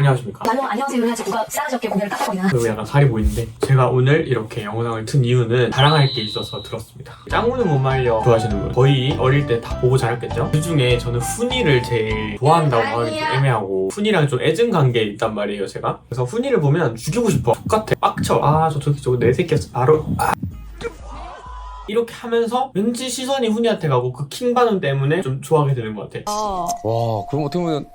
안녕하십니까. 말로 안녕하세요 해야지 누가 싸가지 없게 고개를 깎아버리나. 그리고 약간 살이 보이는데 제가 오늘 이렇게 영상을 튼 이유는 자랑할 게 있어서 들었습니다. 짱구는 못 말려 좋아하시는 분 거의 어릴 때 다 보고 자랐겠죠? 그 중에 저는 훈이를 제일 좋아한다고 하기 좀 애매하고 훈이랑 좀 애증 관계에 있단 말이에요 제가. 그래서 훈이를 보면 죽이고 싶어. 똑같아. 빡쳐. 저거 내 새끼였어. 바로 이렇게 하면서 왠지 시선이 훈이한테 가고 그 킹받음 때문에 좀 좋아하게 되는 것 같아. 와, 그럼 어떻게 보면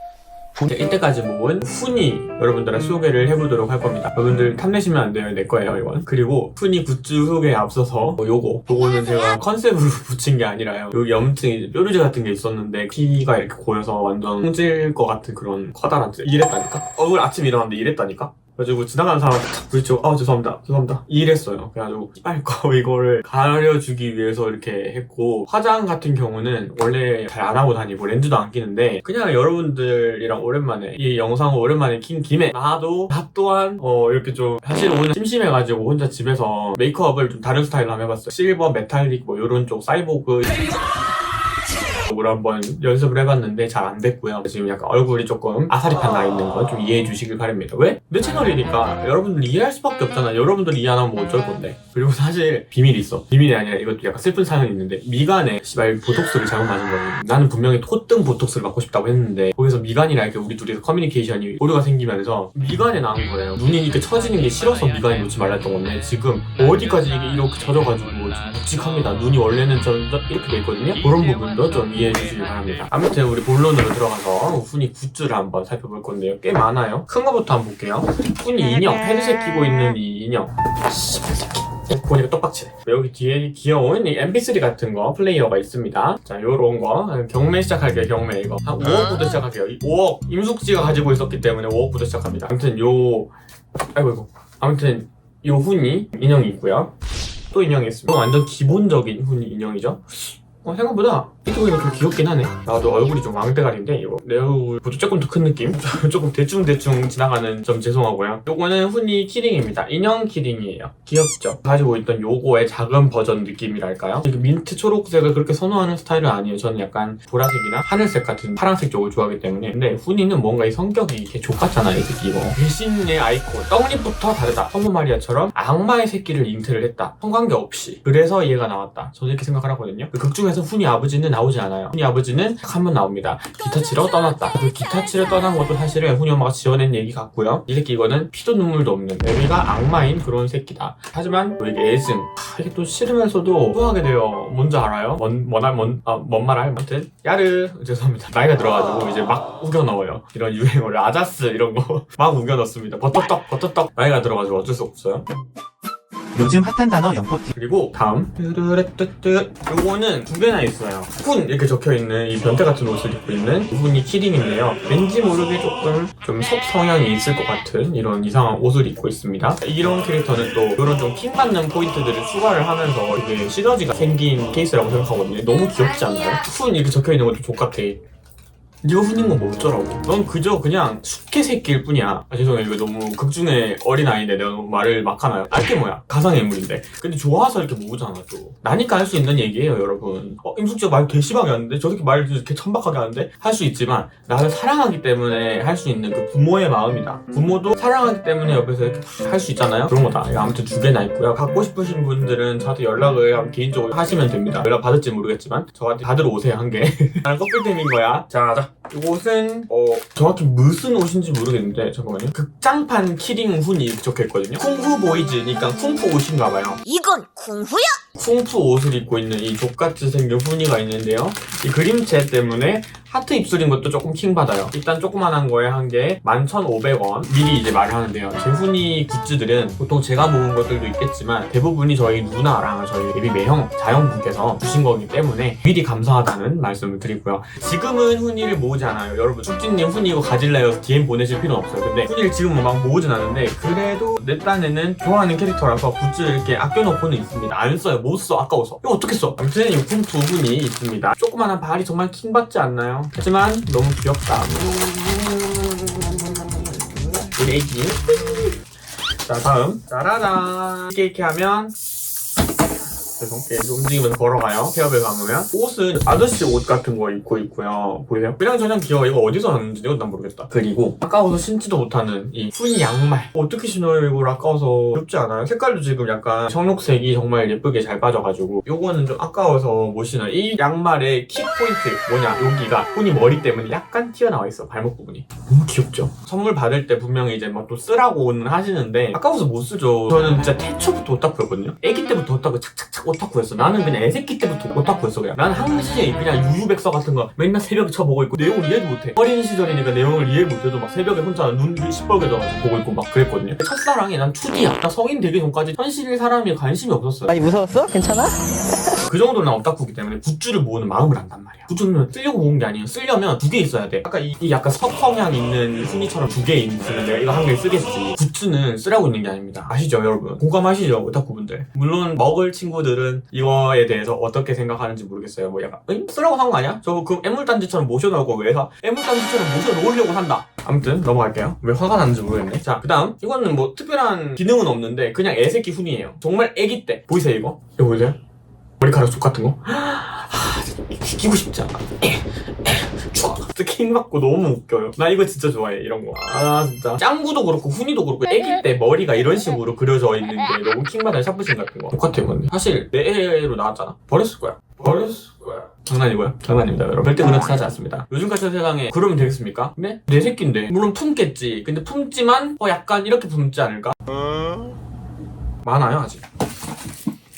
이때까지 모은 훈이 여러분들의 소개를 해보도록 할 겁니다. 여러분들 탐내시면 안 돼요. 내 거예요 이건. 그리고 훈이 굿즈 소개에 앞서서 요거는 제가 컨셉으로 붙인 게 아니라요. 여기 염증 뾰루지 같은 게 있었는데 피가 이렇게 고여서 완전 홍질 것 같은 그런 커다란 이랬다니까? 오늘 아침 일어났는데 이랬다니까? 그래가지고 지나가는 사람한테 탁 부딪히고 죄송합니다 이랬어요. 그래가지고 빨리 거 이거를 가려주기 위해서 이렇게 했고, 화장 같은 경우는 원래 잘 안 하고 다니고 렌즈도 안 끼는데 그냥 여러분들이랑 오랜만에 이 영상을 오랜만에 킨 김에 나 또한 이렇게 좀 사실 오늘 심심해가지고 혼자 집에서 메이크업을 좀 다른 스타일로 한번 해봤어요. 실버, 메탈릭 뭐 이런 쪽 사이보그 을 한번 연습을 해봤는데 잘 안 됐고요. 지금 약간 얼굴이 조금 아사리판 나 있는 건 좀 이해해 주시길 바랍니다. 왜? 내 채널이니까 여러분들 이해할 수밖에 없잖아. 여러분들 이해 안 하면 뭐 어쩔 건데. 그리고 사실 비밀이 있어. 비밀이 아니라 이것도 약간 슬픈 사연이 있는데, 미간에 씨발 보톡스를 잘못 맞은 거예요. 나는 분명히 콧등 보톡스를 맞고 싶다고 했는데 거기서 미간이랑 이렇게 우리 둘이서 커뮤니케이션이 오류가 생기면서 미간에 나온 거예요. 눈이 이렇게 처지는 게 싫어서 미간에 놓지 말랬던 건데 지금 어디까지 이게 이렇게 젖어가지고 좀 묵직합니다. 눈이 원래는 좀 이렇게 돼 있거든요. 그런 부분도 좀 이해해 주시기 바랍니다. 아무튼 우리 본론으로 들어가서 훈이 굿즈를 한번 살펴볼 건데요. 꽤 많아요. 큰 거부터 한번 볼게요. 훈이 인형, 헤드셋 끼고 있는 이 인형. 씨발 새끼. 보니까 떡박치네. 여기 뒤에 귀여운 이 MP3 같은 거 플레이어가 있습니다. 자, 요런 거 경매 시작할게요. 경매 이거 한 5억부터 시작할게요. 5억 임숙지가 가지고 있었기 때문에 5억부터 시작합니다. 아무튼 아무튼 요 훈이 인형이 있고요. 또 인형이 있습니다. 완전 기본적인 훈이 인형이죠. 생각보다 이렇게 보니까 좀 귀엽긴 하네. 나도 얼굴이 좀 왕대가리인데 이거 내 얼굴보다 조금 더 큰 느낌? 조금 대충 지나가는 점 죄송하고요. 요거는 훈이 키링입니다. 인형 키링이에요. 귀엽죠? 가지고 있던 요거의 작은 버전 느낌이랄까요? 민트 초록색을 그렇게 선호하는 스타일은 아니에요. 저는 약간 보라색이나 하늘색 같은 파란색 쪽을 좋아하기 때문에. 근데 훈이는 뭔가 이 성격이 이렇게 족같잖아 이 새끼. 이거 배신의 아이콘. 떡잎부터 다르다. 성모 마리아처럼 악마의 새끼를 잉태를 했다. 성관계 없이. 그래서 얘가 나왔다. 저는 이렇게 생각을 하거든요. 극 중에서 훈이 아버지는 나오지 않아요. 훈이 아버지는 딱 한 번 나옵니다. 기타 치러 떠났다. 그 기타 치러 떠난 것도 사실은 훈이 엄마가 지어낸 얘기 같고요. 이 새끼 이거는 피도 눈물도 없는 애가 악마인 그런 새끼다. 하지만 또 이게 애증. 이게 또 싫으면서도 후하게 돼요. 뭔지 알아요? 뭔 말 알? 아무튼 야르. 죄송합니다. 나이가 들어가지고 이제 막 우겨 넣어요. 이런 유행어를 아자스 이런 거 막 우겨 넣습니다. 버터떡. 나이가 들어가지고 어쩔 수 없어요. 요즘 핫한 단어 영포티. 그리고 다음 요거는 두 개나 있어요. 훈 이렇게 적혀있는 이 변태 같은 옷을 입고 있는 훈이 키링인데요. 왠지 모르게 조금 좀 섭 성향이 있을 것 같은 이런 이상한 옷을 입고 있습니다. 이런 캐릭터는 또 이런 좀 킹받는 포인트들을 추가를 하면서 이게 시너지가 생긴 케이스라고 생각하거든요. 너무 귀엽지 않나요? 훈 이렇게 적혀있는 것도 족같아. 네가 훈인 건 뭐 어쩌라고. 넌 그저 그냥 숙회 새끼일 뿐이야. 죄송해요. 이거 너무 극중의 어린아이인데 내가 너무 말을 막 하나요? 알게 뭐야. 가상인물인데. 근데 좋아서 이렇게 모으잖아 또. 나니까 할 수 있는 얘기예요 여러분. 임숙지가 말 개심하게 하는데 저 새끼 말 이렇게 천박하게 하는데 할 수 있지만 나를 사랑하기 때문에 할 수 있는 그 부모의 마음이다. 부모도 사랑하기 때문에 옆에서 이렇게 할 수 있잖아요. 그런 거다. 아무튼 두 개나 있고요. 갖고 싶으신 분들은 저한테 연락을 개인적으로 하시면 됩니다. 연락 받을지 모르겠지만 저한테 받으러 오세요 한 개. 나는 커플템인 거야. 자. 이곳은 정확히 무슨 옷인지 모르겠는데 잠깐만요. 극장판 키링 훈이 적혀있거든요. 쿵푸 보이즈니까 쿵푸 옷인가봐요. 이건 쿵후야? 쿵푸 옷을 입고 있는 이 족같이 생긴 훈이가 있는데요. 이 그림체 때문에 하트 입술인 것도 조금 킹받아요. 일단 조그만한 거에 한 개에 11,500원 미리 이제 말을 하는데요. 제 훈이 굿즈들은 보통 제가 모은 것들도 있겠지만 대부분이 저희 누나랑 저희 예비 매형 자형분께서 주신 거기 때문에 미리 감사하다는 말씀을 드리고요. 지금은 훈이를 모으지 않아요. 여러분 숙진님 훈이 이거 가질래요? DM 보내실 필요는 없어요. 근데 훈이를 지금 막 모으진 않는데 그래도 내 딴에는 좋아하는 캐릭터라서 굿즈를 이렇게 아껴놓고는 있습니다. 안 써요. 못 써. 아까워서. 이거 어떻게 써? 아무튼 용품 두 분이 있습니다. 조그만한 발이 정말 킹받지 않나요? 하지만 너무 귀엽다. 우리 애기. 자 다음 짜라란. 이렇게 하면 죄송. 이렇게 움직이면서 걸어가요. 케어벨 감으면. 옷은 아저씨 옷 같은 거 입고 있고요. 보이세요? 그냥 저냥 귀여워. 이거 어디서 났는지 이건 난 모르겠다. 그리고 아까워서 신지도 못하는 이 푸니 양말. 어떻게 신어요? 이걸 아까워서 귀엽지 않아요? 색깔도 지금 약간 청록색이 정말 예쁘게 잘 빠져가지고 요거는 좀 아까워서 못 신어요. 이 양말의 키 포인트 뭐냐? 여기가 푸니 머리 때문에 약간 튀어나와 있어. 발목 부분이. 너무 귀엽죠? 선물 받을 때 분명히 이제 막 또 쓰라고는 하시는데 아까워서 못 쓰죠. 저는 진짜 태초부터 오타쿠였거든요. 애기 때부터 오타쿠 착착착 오타쿠였어. 나는 그냥 애새끼 때부터 오타쿠였어. 그냥 나는 항시 그냥 유유백서 같은 거 맨날 새벽에 쳐보고 있고 내용을 이해도 못해. 어린 시절이니까 내용을 이해 못해도 막 새벽에 혼자 눈 시뻘개져가지고 보고 있고 막 그랬거든요. 첫사랑이 난 2D야. 나 성인 되기 전까지 현실의 사람이 관심이 없었어요. 많이 무서웠어? 괜찮아? 그 정도는 난 오타쿠기 때문에 굿즈를 모으는 마음을 안단 말이야. 굿즈는 쓰려고 모은 게 아니에요. 쓰려면 2개 있어야 돼. 아까 이 약간 석성향 있는 순이처럼 2개 있으면 내가 이거 한 개 쓰겠지. 굿즈는 쓰라고 있는 게 아닙니다. 아시죠 여러분? 공감하시죠 오타쿠분들? 물론 먹을 친구들은 이거에 대해서 어떻게 생각하는지 모르겠어요. 뭐 약간 응? 쓰라고 산 거 아니야? 저거 그 애물단지처럼 모셔놓을 거 왜 사? 애물단지처럼 모셔놓으려고 산다. 아무튼 넘어갈게요. 왜 화가 나는지 모르겠네. 자, 그 다음 이거는 뭐 특별한 기능은 없는데 그냥 애새끼 훈이에요. 정말 애기 때. 보이세요 이거? 이거 보이세요? 머리카락 속 같은 거? 끼고 싶지 않아. 킹 맞고 너무 웃겨요. 나 이거 진짜 좋아해 이런 거. 아 진짜 짱구도 그렇고 훈이도 그렇고 애기 때 머리가 이런 식으로 그려져 있는 게 너무 킹받아요. 샤프신 같은 거 똑같아요. 근데 사실 내 애로 나왔잖아. 버렸을 거야. 장난이고요. 장난입니다 여러분. 절대 그렇게 하지 않습니다. 요즘 같은 세상에 그러면 되겠습니까? 네? 내 새끼인데 물론 품겠지. 근데 품지만 약간 이렇게 품지 않을까? 많아요 아직.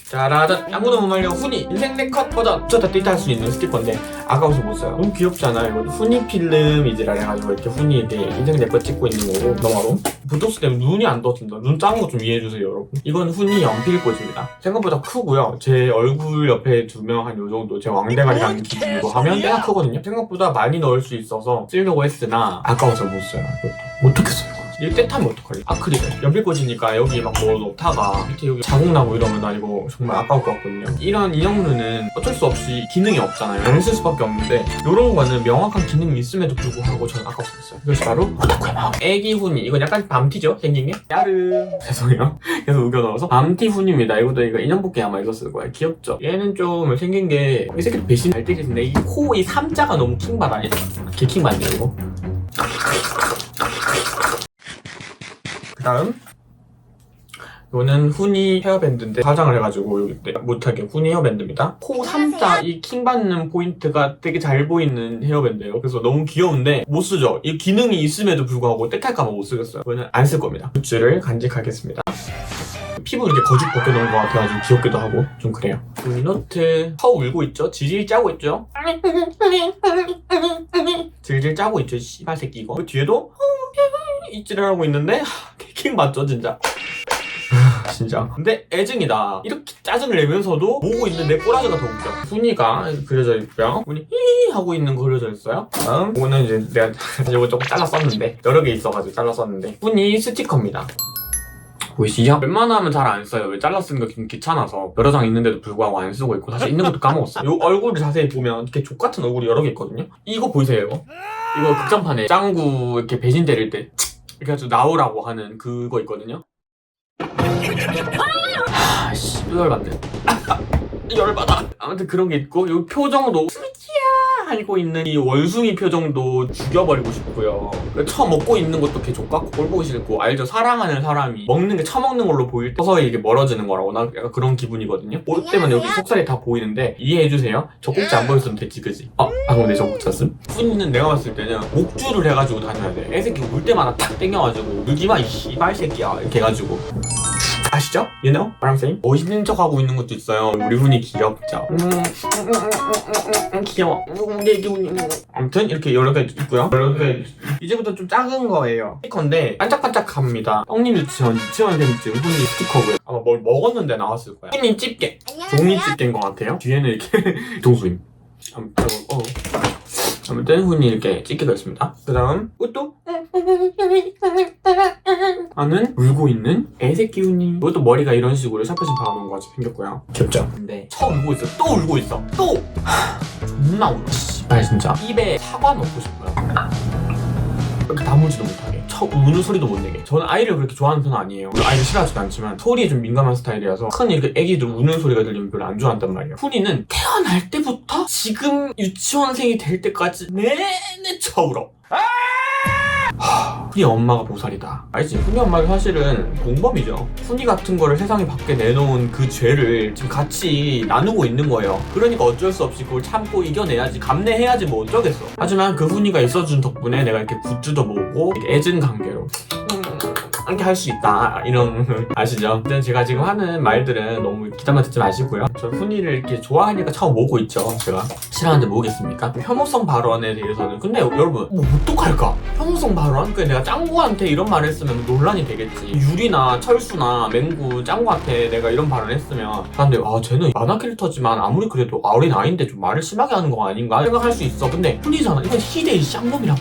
짜라잔! 아무도 못 말려 훈이 인생 네컷 버전! 저다 데이트할 수 있는 스티커인데 아까워서 못 써요. 너무 귀엽지 않아요? 이거 훈이 필름이지라 해가지고 이렇게 훈이 이렇게 인생 네컷 찍고 있는 거고 너마로 보톡스 때문에 눈이 안 떠진다. 눈 작은 거 좀 이해해주세요 여러분. 이건 훈이 연필꽂이입니다. 생각보다 크고요. 제 얼굴 옆에 두명 한 요정도 제 왕대가리 가는 기준으로 하면 꽤나 크거든요. 생각보다 많이 넣을 수 있어서 쓰려고 했으나 아까워서 못 써요. 어떻게 써요? 이거 떼타면 어떡하지? 아크릴에 연필꽂이니까 여기 막 뭐 놓다가 밑에 여기 자국 나고 이러면 나 이거 정말 아까울 것 같거든요. 이런 인형류는 어쩔 수 없이 기능이 없잖아요. 안 쓸 수밖에 없는데 이런 거는 명확한 기능이 있음에도 불구하고 저는 아까웠어요. 이것이 바로 오타쿠의 마음. 애기 훈이. 이건 약간 밤티죠? 생긴 게? 야르 죄송해요. 계속 우겨 넣어서 밤티 훈입니다. 이것도 이거 인형 뽑기 아마 있었을 거예요. 귀엽죠? 얘는 좀 생긴 게 이 새끼 배신 잘 때리는데 이 코 이 3자가 너무 킹받아. 개 킹받네 이거. 그 다음 이거는 훈이 헤어밴드인데 화장을 해가지고 여기 못하게 훈이 헤어밴드입니다. 코 3자 이 킹받는 포인트가 되게 잘 보이는 헤어밴드예요. 그래서 너무 귀여운데 못 쓰죠. 이 기능이 있음에도 불구하고 떼탈까봐 못 쓰겠어요. 이거는 안 쓸 겁니다. 굿즈를 간직하겠습니다. 피부 이렇게 거죽 벗겨놓은 것 같아가지고 귀엽기도 하고 좀 그래요. 훈이노트 울고 있죠? 질질 짜고 있죠? 질질 짜고 있죠 씨발 새끼 이거. 그 뒤에도 이질을 하고 있는데 킹 맞죠 진짜. 진짜. 근데 애증이다. 이렇게 짜증을 내면서도 보고 있는 내 꼬라지가 더 웃겨. 훈이가 그려져 있고요. 훈이 히히 하고 있는 거 그려져 있어요. 다음 이거는 이제 내가 이거 조금 잘랐었는데 여러 개 있어가지고 잘랐었는데 훈이 스티커입니다. 보이시죠? 웬만하면 잘 안 써요. 왜 잘라 쓰는 거 좀 귀찮아서 여러 장 있는데도 불구하고 안 쓰고 있고 사실 있는 것도 까먹었어. 요 얼굴을 자세히 보면 이렇게 족같은 얼굴이 여러 개 있거든요. 이거 보이세요 이거? 이거 극장판에 짱구 이렇게 배신 때릴 때 이렇게 해서 나오라고 하는 그거 있거든요. 씨, 또 열받네. 열받아. 아무튼 그런 게 있고 이 표정도 수지야 하고 있는 이 원숭이 표정도 죽여버리고 싶고요. 처먹고 있는 것도 개 족같고 꼴 보기 싫고 알죠? 사랑하는 사람이 먹는 게 처먹는 걸로 보일 때 서서히 이게 멀어지는 거라고 나 약간 그런 기분이거든요. 올 때만 여기 속살이 다 보이는데 이해해주세요. 젖꼭지 안 보였으면 됐지 그지? 방금 내 젖꼭지 잤음? 훈이는 내가 봤을 때는 목줄을 해가지고 다녀야 돼. 애새끼 울 때마다 탁 땡겨가지고 울기마 이 씨발 새끼야 이렇게 해가지고 아시죠? You know what I'm saying? 멋있는 척 하고 있는 것도 있어요. 우리 훈이 귀엽죠? 귀여워. 아무튼 이렇게 여러 개 있고요. 이제부터 좀 작은 거예요. 스티커인데 반짝반짝합니다. 떡님 유치원생증 훈이 스티커고요. 아마 뭘 먹었는데 나왔을 거야. 훈이 집게. 종이 집게인 것 같아요. 뒤에는 이렇게 동수임. 아무튼 훈이 이렇게 집게가 있습니다. 그 다음 이것도 나는 울고 있는 애새끼 훈이. 이것도 머리가 이런 식으로 샤프심 박아놓은 거 같이 생겼고요. 귀엽죠? 근데 울고 있어. 또 울고 있어. 존나 울어. 아 진짜 입에 사과 넣고 싶어요. 이렇게 다물지도 못하게 우는 소리도 못 내게. 저는 아이를 그렇게 좋아하는 편은 아니에요. 아이를 싫어하지도 않지만 소리에 좀 민감한 스타일이라서 큰 이렇게 애기들 우는 소리가 들리면 별로 안 좋아한단 말이에요. 훈이는 태어날 때부터 지금 유치원생이 될 때까지 내내 쳐울어. 훈이 엄마가 보살이다. 알지? 훈이 엄마는 사실은 공범이죠. 훈이 같은 거를 세상에 밖에 내놓은 그 죄를 지금 같이 나누고 있는 거예요. 그러니까 어쩔 수 없이 그걸 참고 이겨내야지, 감내해야지 뭐 어쩌겠어. 하지만 그 훈이가 있어준 덕분에 내가 이렇게 굿즈도 모으고 이렇게 애증 관계로 이렇게 할 수 있다, 이런 아시죠? 근데 제가 지금 하는 말들은 너무 기다만 듣지 마시고요. 저 훈이를 이렇게 좋아하니까 처음 모으고 있죠. 제가 싫어하는데 모으겠습니까? 혐오성 발언에 대해서는 근데 여러분 뭐 어떡할까? 혐오성 발언? 그러니까 내가 짱구한테 이런 말을 했으면 논란이 되겠지. 유리나 철수나 맹구, 짱구한테 내가 이런 발언을 했으면 사람들이 쟤는 만화 캐릭터지만 아무리 그래도 어린 아이인데 좀 말을 심하게 하는 거 아닌가 생각할 수 있어. 근데 훈이잖아. 이건 희대의 쌍놈이라고.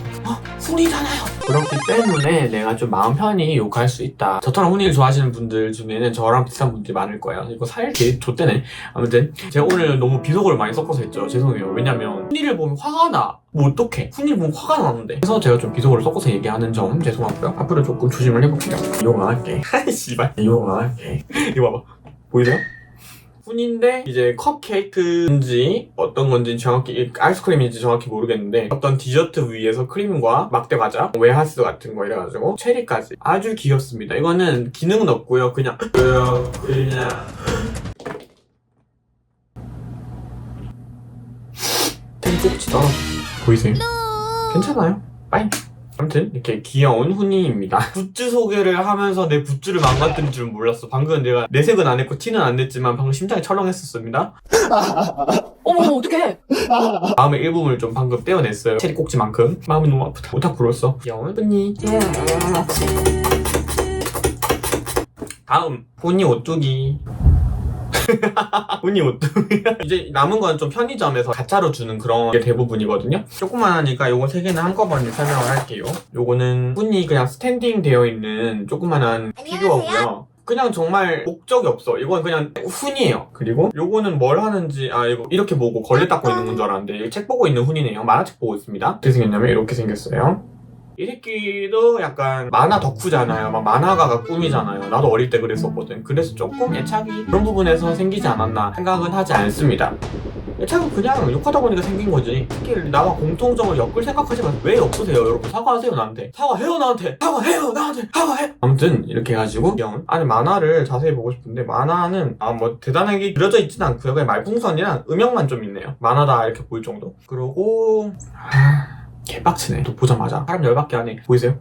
훈이잖아요. 그렇기 때문에 내가 좀 마음 편히 욕할 수 있다. 저처럼 훈이를 좋아하시는 분들 중에는 저랑 비슷한 분들이 많을 거예요. 이거 살게 좆대네. 아무튼 제가 오늘 너무 비속어를 많이 섞어서 했죠. 죄송해요. 왜냐면 훈이를 보면 화가 나. 뭐 어떡해. 훈이를 보면 화가 나는데. 그래서 제가 좀 비속어를 섞어서 얘기하는 점 죄송하고요. 앞으로 조금 조심을 해볼게요. 이거 안 할게. 하이 씨발. 이거 안 할게. 이거 봐봐. 보이세요? 훈인데 이제 컵케이크인지 어떤 건지 정확히 아이스크림인지 정확히 모르겠는데 어떤 디저트 위에서 크림과 막대 과자, 웨하스 같은 거 이래가지고 체리까지 아주 귀엽습니다. 이거는 기능은 없고요. 그냥 땡꼭지 떨어져. 보이세요? 괜찮아요. 빠이. 아무튼 이렇게 귀여운 훈이입니다. 굿즈 소개를 하면서 내 굿즈를 망가뜨릴 줄은 몰랐어. 방금 내가 내색은 안 했고 티는 안 냈지만 방금 심장이 철렁했었습니다. 어머 어떡해. 마음의 일부분을 좀 방금 떼어냈어요. 체리 꼭지만큼. 마음이 너무 아프다. 오타쿠로서 귀여운 훈이. 다음 훈이 오뚜기. 훈이 오뚜기. 이제 남은 건 좀 편의점에서 가짜로 주는 그런 게 대부분이거든요. 조그만 하니까 요거 3개는 한꺼번에 설명을 할게요. 요거는 훈이 그냥 스탠딩 되어 있는 조그만한 피규어고요. 그냥 정말 목적이 없어. 이건 그냥 훈이에요. 그리고 요거는 뭘 하는지 이거 이렇게 보고 걸레 닦고 있는 건 줄 알았는데 책 보고 있는 훈이네요. 만화책 보고 있습니다. 어떻게 생겼냐면 이렇게 생겼어요. 이 새끼도 약간 만화 덕후잖아요. 막 만화가가 꿈이잖아요. 나도 어릴 때 그랬었거든. 그래서 조금 애착이 그런 부분에서 생기지 않았나 생각은 하지 않습니다. 애착은 그냥 욕하다 보니까 생긴 거지. 특히 나와 공통점을 엮을 생각하지 마세요. 왜 엮으세요 여러분? 사과하세요 나한테. 사과해요 나한테. 사과해요 나한테. 사과해. 아무튼 이렇게 해가지고 아니 만화를 자세히 보고 싶은데 만화는 뭐 대단하게 그려져 있진 않고요. 그냥 말풍선이랑 음영만 좀 있네요. 만화다 이렇게 보일 정도. 그러고 개빡치네. 또 보자마자 사람 열받게 하네. 보이세요?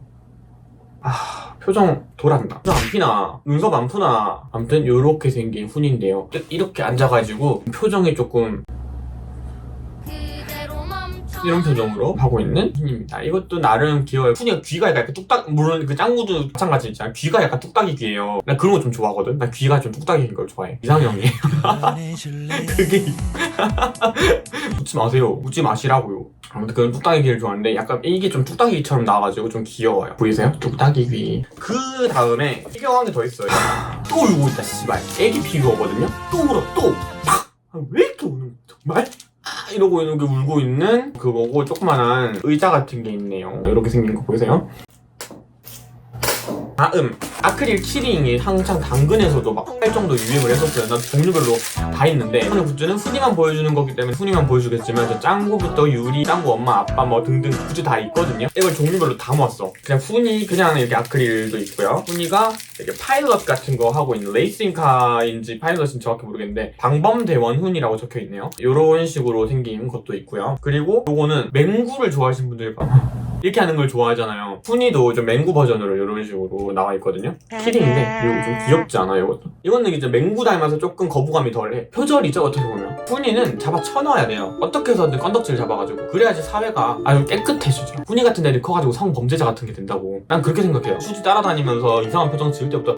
표정 돌았나? 표정 안 피나? 눈썹 안 푸나? 아무튼 요렇게 생긴 훈인데요. 이렇게 앉아가지고 표정이 조금 이런 표정으로 하고 있는 훈입니다. 이것도 나름 귀여워요. 훈이가 귀가 약간 뚝딱, 물론 그 짱구도 마찬가지 있잖아. 귀가 약간 뚝딱이 귀예요. 나 그런 거 좀 좋아하거든. 나 귀가 좀 뚝딱이인 걸 좋아해. 이상형이에요. 그게 웃지 마세요. 웃지 마시라고요. 아무튼 그런 뚝딱이 귀를 좋아하는데 약간 이게 좀 뚝딱이 귀처럼 나와가지고 좀 귀여워요. 보이세요? 뚝딱이 귀. 그 다음에 피규어 한 개 더 있어요. 또 울고 있다 씨발. 애기 피규어거든요. 또 울어. 또 팍! 왜 이렇게 우는 정말? 이러고 이렇게 울고 있는 그거고 조그만한 의자 같은 게 있네요. 이렇게 생긴 거 보이세요? 다음 아크릴 키링이 항상 당근에서도 막 할 정도 유행을 했었어요. 난 종류별로 다 있는데 오늘 굿즈는 훈이만 보여주는 거기 때문에 훈이만 보여주겠지만 저 짱구부터 유리, 짱구 엄마, 아빠 뭐 등등 굿즈 다 있거든요. 이걸 종류별로 다 모았어. 그냥 훈이 그냥 이렇게 아크릴도 있고요. 훈이가 이렇게 파일럿 같은 거 하고 있는 레이싱카인지 파일럿인지 정확히 모르겠는데 방범대원 훈이라고 적혀 있네요. 이런 식으로 생긴 것도 있고요. 그리고 요거는 맹구를 좋아하시는 분들 이렇게 하는 걸 좋아하잖아요. 훈이도 좀 맹구 버전으로 이런 식으로 나와 있거든요. 키링인데 이거 좀 귀엽지 않아요? 이것도? 이거는 이제 맹구 닮아서 조금 거부감이 덜해. 표절이죠 어떻게 보면. 훈이는 잡아 쳐넣어야 돼요. 어떻게 해서든 건덕지를 잡아가지고. 그래야지 사회가 아주 깨끗해지죠. 훈이 같은 애들이 커가지고 성범죄자 같은 게 된다고. 난 그렇게 생각해요. 수지 따라다니면서 이상한 표정 지을 때부터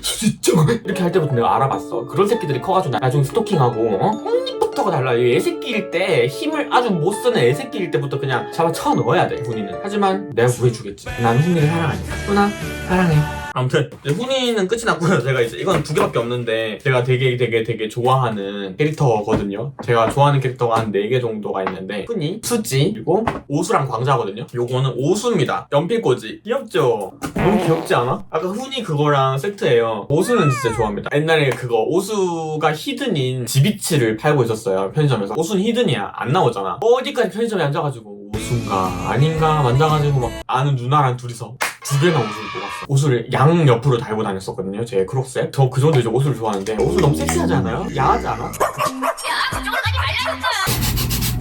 수지짱 이렇게 할 때부터 내가 알아봤어. 그런 새끼들이 커가지고 나중에 스토킹하고 훈이부터가 달라. 애새끼일 때 힘을 아주 못 쓰는 애새끼일 때부터 그냥 잡아 쳐넣어야 돼 훈이는. 하지만 내가 구해주겠지. 난 훈이를 사랑하니까. 훈아 사랑해. 아무튼 이제 훈이는 끝이 났고요. 제가 이제 이건 2개밖에 없는데 제가 되게 좋아하는 캐릭터거든요. 제가 좋아하는 캐릭터가 한 4개 정도가 있는데 훈이, 수지, 그리고 오수랑 광자거든요. 요거는 오수입니다. 연필꽂이 귀엽죠? 너무 귀엽지 않아? 아까 훈이 그거랑 세트예요. 오수는 진짜 좋아합니다. 옛날에 그거 오수가 히든인 지비치를 팔고 있었어요. 편의점에서. 오수는 히든이야. 안 나오잖아. 어디까지 편의점에 앉아가지고 오수인가 아닌가 만져가지고 막 아는 누나랑 둘이서 2개나 옷을 뽑았어. 옷을 양 옆으로 달고 다녔었거든요. 제 크록스에. 저 그 정도 이제 옷을 좋아하는데 옷을 너무 섹시하지 않아요? 야하지 않아?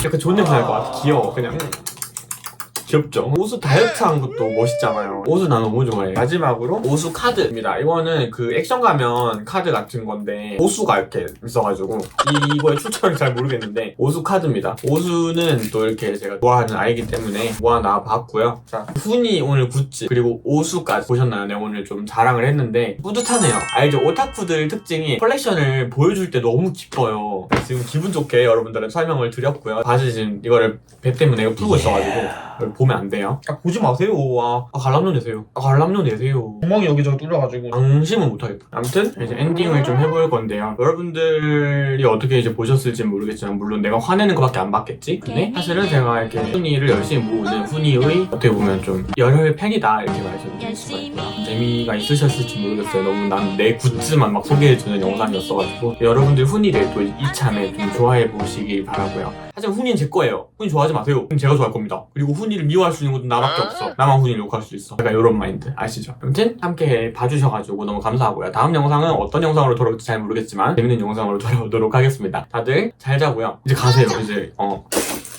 약간 좋은 냄새 날 것 같아. 귀여워. 그냥 귀엽죠? 오수 다이어트한 것도 멋있잖아요. 오수 나 너무 좋아해. 마지막으로 오수 카드입니다. 이거는 그 액션 가면 카드 같은 건데 오수가 이렇게 있어가지고 이거의 출처를 잘 모르겠는데 오수 카드입니다. 오수는 또 이렇게 제가 좋아하는 아이기 때문에 모아놔 봤고요. 자, 훈이 오늘 굿즈 그리고 오수까지 보셨나요? 내가 오늘 좀 자랑을 했는데 뿌듯하네요. 알죠? 오타쿠들 특징이 컬렉션을 보여줄 때 너무 기뻐요. 지금 기분 좋게 여러분들은 설명을 드렸고요. 바지 지금 이거를 배 때문에 이거 풀고 있어가지고 보면 안 돼요. 보지 마세요. 관람료 내세요. 관람료 내세요. 구멍이 여기저기 뚫려가지고 방심은 못하겠다. 아무튼 이제 엔딩을 좀 해볼 건데요. 여러분들이 어떻게 이제 보셨을지 모르겠지만 물론 내가 화내는 것밖에 안 봤겠지? 근데 사실은 제가 이렇게 훈이를 열심히 모으는 훈이의 어떻게 보면 좀 열혈 팬이다 이렇게 말씀드릴 수가 있고요. 재미가 있으셨을지 모르겠어요. 너무 난 내 굿즈만 막 소개해주는 영상이었어가지고 여러분들 훈이를 또 이참에 좀 좋아해 보시길 바라고요. 하지만 훈이는 제 거예요. 훈이 좋아하지 마세요. 훈이 제가 좋아할 겁니다. 그리고 훈이를 미워할 수 있는 것도 나밖에 없어. 나만 훈이를 욕할 수 있어. 약간 이런 마인드 아시죠? 아무튼 함께 봐주셔가지고 너무 감사하고요. 다음 영상은 어떤 영상으로 돌아올지 잘 모르겠지만 재밌는 영상으로 돌아오도록 하겠습니다. 다들 잘 자고요. 이제 가세요. 이제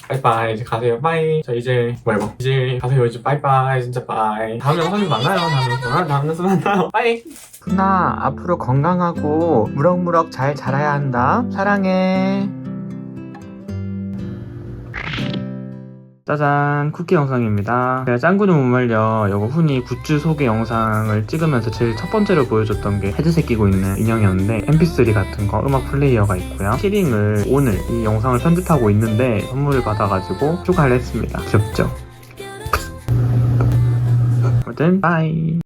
빠이빠이. 이제 가세요. 빠이. 자 이제 이제 가세요. 이제 빠이빠이. 진짜 빠이. 다음 영상에서 만나요. 다음 영상에서 만나요. 빠이. 훈아 앞으로 건강하고 무럭무럭 잘 자라야 한다. 사랑해. 짜잔, 쿠키 영상입니다. 제가 짱구는 못 말려 이거 훈이 굿즈 소개 영상을 찍으면서 제일 첫 번째로 보여줬던 게 헤드셋 끼고 있는 인형이었는데 mp3 같은 거 음악 플레이어가 있고요. 키링을 오늘 이 영상을 편집하고 있는데 선물을 받아가지고 추가를 했습니다. 귀엽죠? 아무튼 빠이.